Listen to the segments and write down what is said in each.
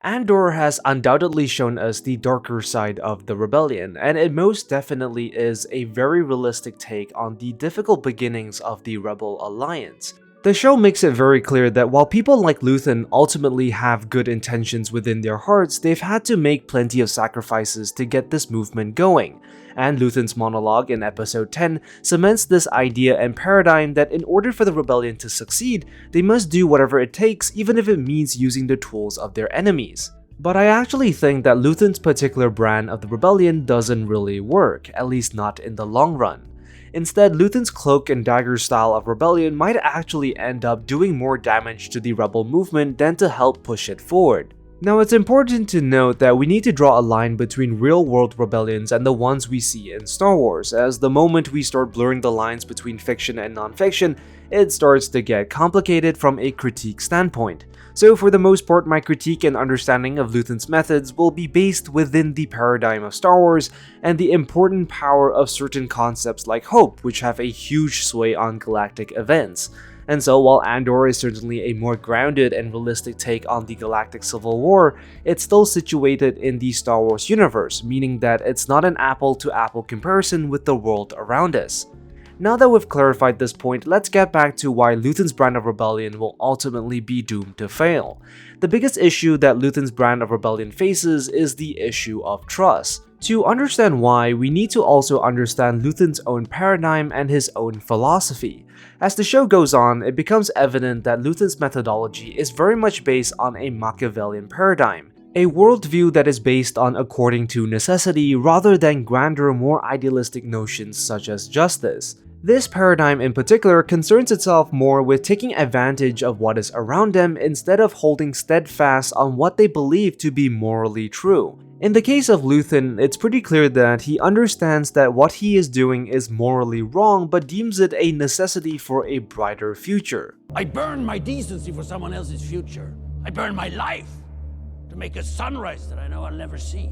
Andor has undoubtedly shown us the darker side of the rebellion, and it most definitely is a very realistic take on the difficult beginnings of the Rebel Alliance. The show makes it very clear that while people like Luthen ultimately have good intentions within their hearts, they've had to make plenty of sacrifices to get this movement going. And Luthen's monologue in episode 10 cements this idea and paradigm that in order for the rebellion to succeed, they must do whatever it takes, even if it means using the tools of their enemies. But I actually think that Luthen's particular brand of the rebellion doesn't really work, at least not in the long run. Instead, Luthen's cloak and dagger style of rebellion might actually end up doing more damage to the rebel movement than to help push it forward. Now, it's important to note that we need to draw a line between real-world rebellions and the ones we see in Star Wars, as the moment we start blurring the lines between fiction and non-fiction, it starts to get complicated from a critique standpoint. So for the most part, my critique and understanding of Luthen's methods will be based within the paradigm of Star Wars and the important power of certain concepts like hope, which have a huge sway on galactic events. And so while Andor is certainly a more grounded and realistic take on the galactic civil war, it's still situated in the Star Wars universe, meaning that it's not an apple-to-apple comparison with the world around us. Now that we've clarified this point, let's get back to why Luthen's brand of rebellion will ultimately be doomed to fail. The biggest issue that Luthen's brand of rebellion faces is the issue of trust. To understand why, we need to also understand Luthen's own paradigm and his own philosophy. As the show goes on, it becomes evident that Luthen's methodology is very much based on a Machiavellian paradigm, a worldview that is based on according to necessity rather than grander, more idealistic notions such as justice. This paradigm in particular concerns itself more with taking advantage of what is around them instead of holding steadfast on what they believe to be morally true. In the case of Luthen, it's pretty clear that he understands that what he is doing is morally wrong but deems it a necessity for a brighter future. I burn my decency for someone else's future. I burn my life to make a sunrise that I know I'll never see.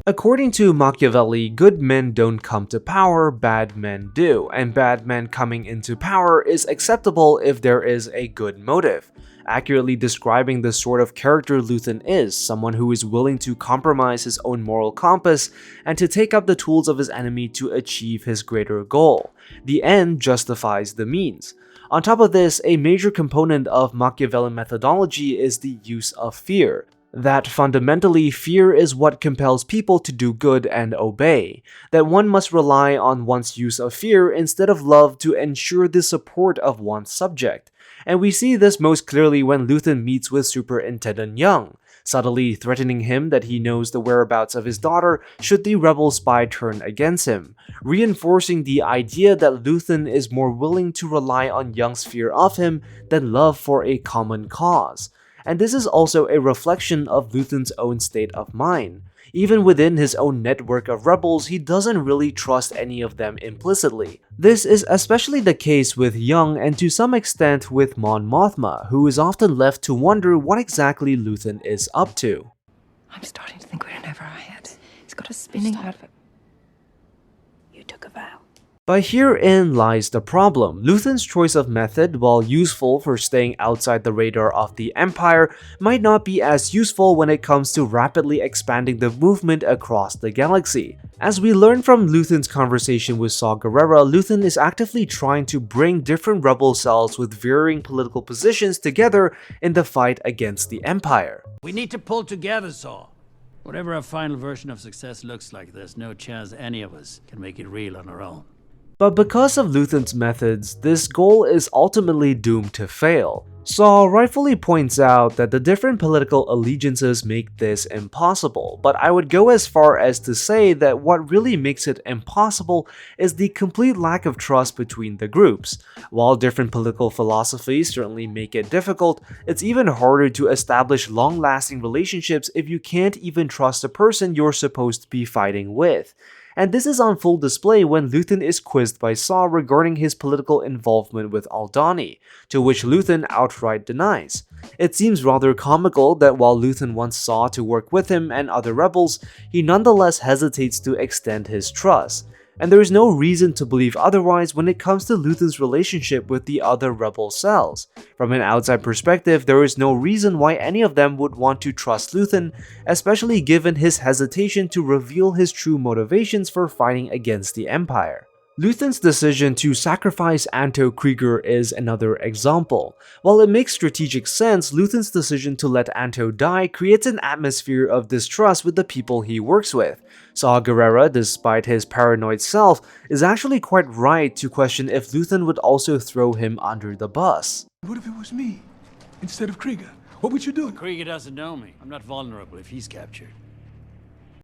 According to Machiavelli, good men don't come to power, bad men do, and bad men coming into power is acceptable if there is a good motive, accurately describing the sort of character Luthen is, someone who is willing to compromise his own moral compass and to take up the tools of his enemy to achieve his greater goal. The end justifies the means. On top of this, a major component of Machiavellian methodology is the use of fear. That fundamentally fear is what compels people to do good and obey, that one must rely on one's use of fear instead of love to ensure the support of one's subject. And we see this most clearly when Luthen meets with Superintendent Young, subtly threatening him that he knows the whereabouts of his daughter should the rebel spy turn against him, reinforcing the idea that Luthen is more willing to rely on Young's fear of him than love for a common cause. And this is also a reflection of Luthen's own state of mind. Even within his own network of rebels, he doesn't really trust any of them implicitly. This is especially the case with Young and to some extent with Mon Mothma, who is often left to wonder what exactly Luthen is up to. I'm starting to think we're in over our heads. It's got us spinning out of it. You took a vow. But herein lies the problem. Luthen's choice of method, while useful for staying outside the radar of the Empire, might not be as useful when it comes to rapidly expanding the movement across the galaxy. As we learn from Luthen's conversation with Saw Gerrera, Luthen is actively trying to bring different rebel cells with varying political positions together in the fight against the Empire. We need to pull together, Saw. Whatever our final version of success looks like, there's no chance any of us can make it real on our own. But because of Luthen's methods, this goal is ultimately doomed to fail. Saw rightfully points out that the different political allegiances make this impossible, but I would go as far as to say that what really makes it impossible is the complete lack of trust between the groups. While different political philosophies certainly make it difficult, it's even harder to establish long-lasting relationships if you can't even trust the person you're supposed to be fighting with. And this is on full display when Luthen is quizzed by Saw regarding his political involvement with Aldhani, to which Luthen outright denies. It seems rather comical that while Luthen wants Saw to work with him and other rebels, he nonetheless hesitates to extend his trust. and there is no reason to believe otherwise when it comes to Luthen's relationship with the other rebel cells. From an outside perspective, there is no reason why any of them would want to trust Luthen, especially given his hesitation to reveal his true motivations for fighting against the Empire. Luthen's decision to sacrifice Anto Kreegyr is another example. While it makes strategic sense, Luthen's decision to let Anto die creates an atmosphere of distrust with the people he works with. Saw Gerrera, despite his paranoid self, is actually quite right to question if Luthen would also throw him under the bus. What if it was me instead of Kreegyr? What would you do? Kreegyr doesn't know me. I'm not vulnerable if he's captured.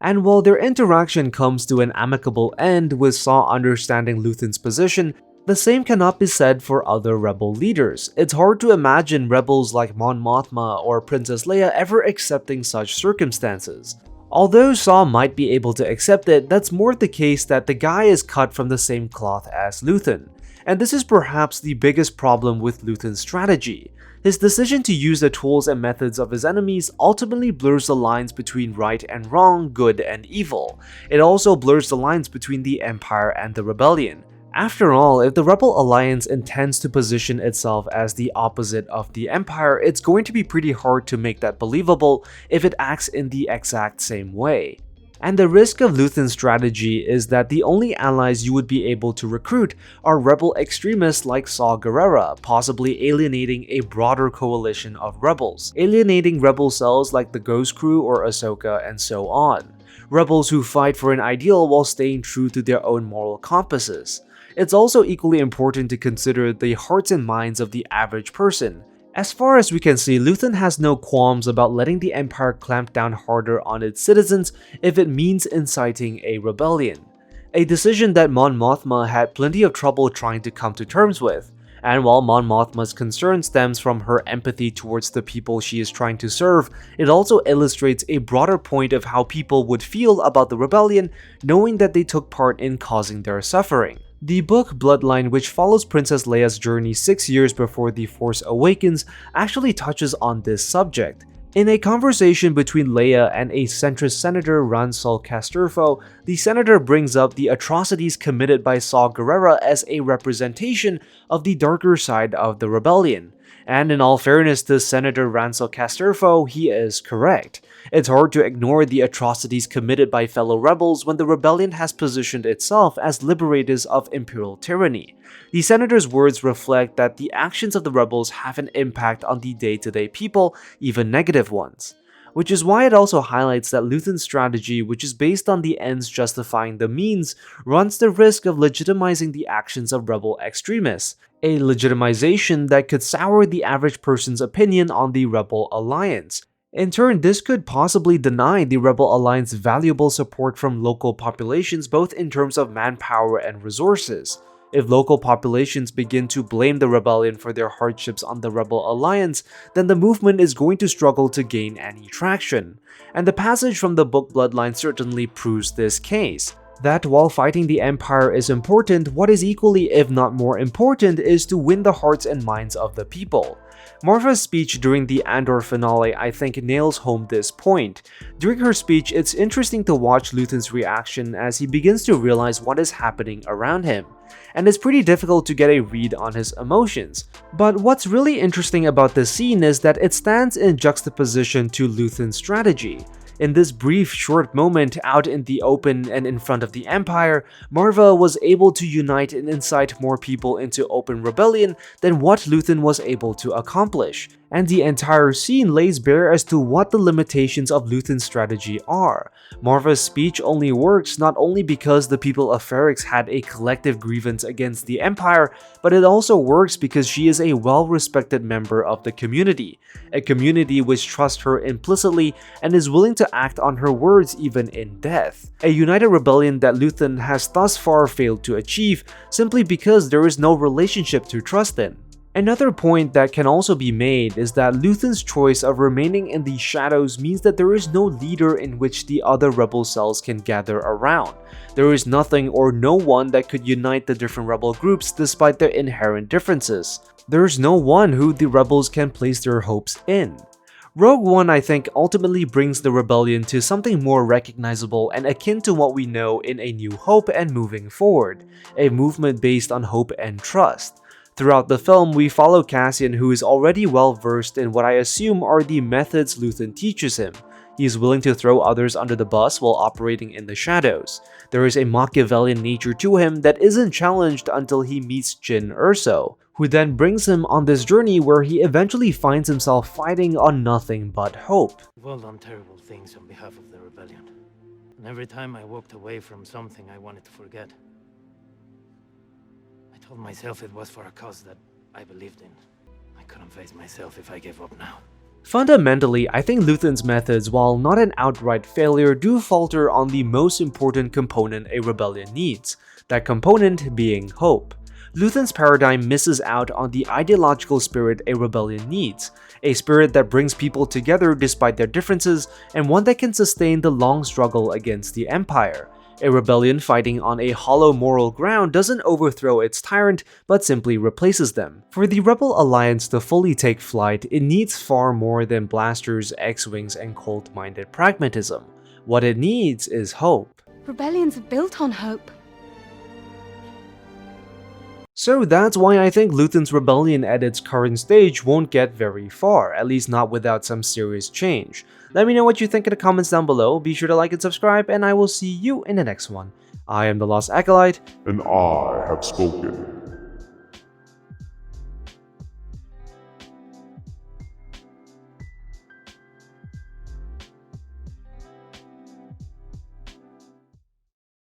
And while their interaction comes to an amicable end with Saw understanding Luthen's position, the same cannot be said for other rebel leaders. It's hard to imagine rebels like Mon Mothma or Princess Leia ever accepting such circumstances. Although Saw might be able to accept it, that's more the case that the guy is cut from the same cloth as Luthen. And this is perhaps the biggest problem with Luthen's strategy. His decision to use the tools and methods of his enemies ultimately blurs the lines between right and wrong, good and evil. It also blurs the lines between the Empire and the Rebellion. After all, if the Rebel Alliance intends to position itself as the opposite of the Empire, it's going to be pretty hard to make that believable if it acts in the exact same way. And the risk of Luthen's strategy is that the only allies you would be able to recruit are rebel extremists like Saw Gerrera, possibly alienating a broader coalition of rebels, alienating rebel cells like the Ghost Crew or Ahsoka and so on. Rebels who fight for an ideal while staying true to their own moral compasses. It's also equally important to consider the hearts and minds of the average person. As far as we can see, Luthen has no qualms about letting the Empire clamp down harder on its citizens if it means inciting a rebellion. A decision that Mon Mothma had plenty of trouble trying to come to terms with. And while Mon Mothma's concern stems from her empathy towards the people she is trying to serve, it also illustrates a broader point of how people would feel about the rebellion knowing that they took part in causing their suffering. The book Bloodline, which follows Princess Leia's journey 6 years before The Force Awakens, actually touches on this subject. In a conversation between Leia and a centrist senator, Ransel Casturfo, the senator brings up the atrocities committed by Saw Gerrera as a representation of the darker side of the rebellion. And in all fairness to Senator Ransel Casturfo, he is correct. It's hard to ignore the atrocities committed by fellow rebels when the rebellion has positioned itself as liberators of imperial tyranny. The senator's words reflect that the actions of the rebels have an impact on the day-to-day people, even negative ones. Which is why it also highlights that Luthen's strategy, which is based on the ends justifying the means, runs the risk of legitimizing the actions of rebel extremists, a legitimization that could sour the average person's opinion on the Rebel Alliance. In turn, this could possibly deny the Rebel Alliance valuable support from local populations both in terms of manpower and resources. If local populations begin to blame the rebellion for their hardships on the Rebel Alliance, then the movement is going to struggle to gain any traction. And the passage from the book Bloodline certainly proves this case. That while fighting the Empire is important, what is equally if not more important is to win the hearts and minds of the people. Marva's speech during the Andor finale I think nails home this point. During her speech, it's interesting to watch Luthen's reaction as he begins to realize what is happening around him. And it's pretty difficult to get a read on his emotions. But what's really interesting about this scene is that it stands in juxtaposition to Luthen's strategy. In this brief, short moment out in the open and in front of the Empire, Marva was able to unite and incite more people into open rebellion than what Luthen was able to accomplish. And the entire scene lays bare as to what the limitations of Luthen's strategy are. Marva's speech only works not only because the people of Ferrix had a collective grievance against the Empire, but it also works because she is a well-respected member of the community, a community which trusts her implicitly and is willing to act on her words even in death. A united rebellion that Luthen has thus far failed to achieve simply because there is no relationship to trust in. Another point that can also be made is that Luthen's choice of remaining in the shadows means that there is no leader in which the other rebel cells can gather around. There is nothing or no one that could unite the different rebel groups despite their inherent differences. There is no one who the rebels can place their hopes in. Rogue One, I think, ultimately brings the rebellion to something more recognizable and akin to what we know in A New Hope and Moving Forward, a movement based on hope and trust. Throughout the film, we follow Cassian, who is already well versed in what I assume are the methods Luthen teaches him. He is willing to throw others under the bus while operating in the shadows. There is a Machiavellian nature to him that isn't challenged until he meets Jyn Erso, who then brings him on this journey where he eventually finds himself fighting on nothing but hope. We've all done terrible things on behalf of the rebellion. And every time I walked away from something I wanted to forget, I told myself it was for a cause that I believed in. I couldn't face myself if I gave up now. Fundamentally, I think Luthen's methods, while not an outright failure, do falter on the most important component a rebellion needs, that component being hope. Luthen's paradigm misses out on the ideological spirit a rebellion needs, a spirit that brings people together despite their differences, and one that can sustain the long struggle against the Empire. A rebellion fighting on a hollow moral ground doesn't overthrow its tyrant, but simply replaces them. For the Rebel Alliance to fully take flight, it needs far more than blasters, X-Wings, and cold-minded pragmatism. What it needs is hope. Rebellions are built on hope. So that's why I think Luthen's rebellion at its current stage won't get very far, at least not without some serious change. Let me know what you think in the comments down below, be sure to like and subscribe, and I will see you in the next one. I am the Lost Acolyte, and I have spoken.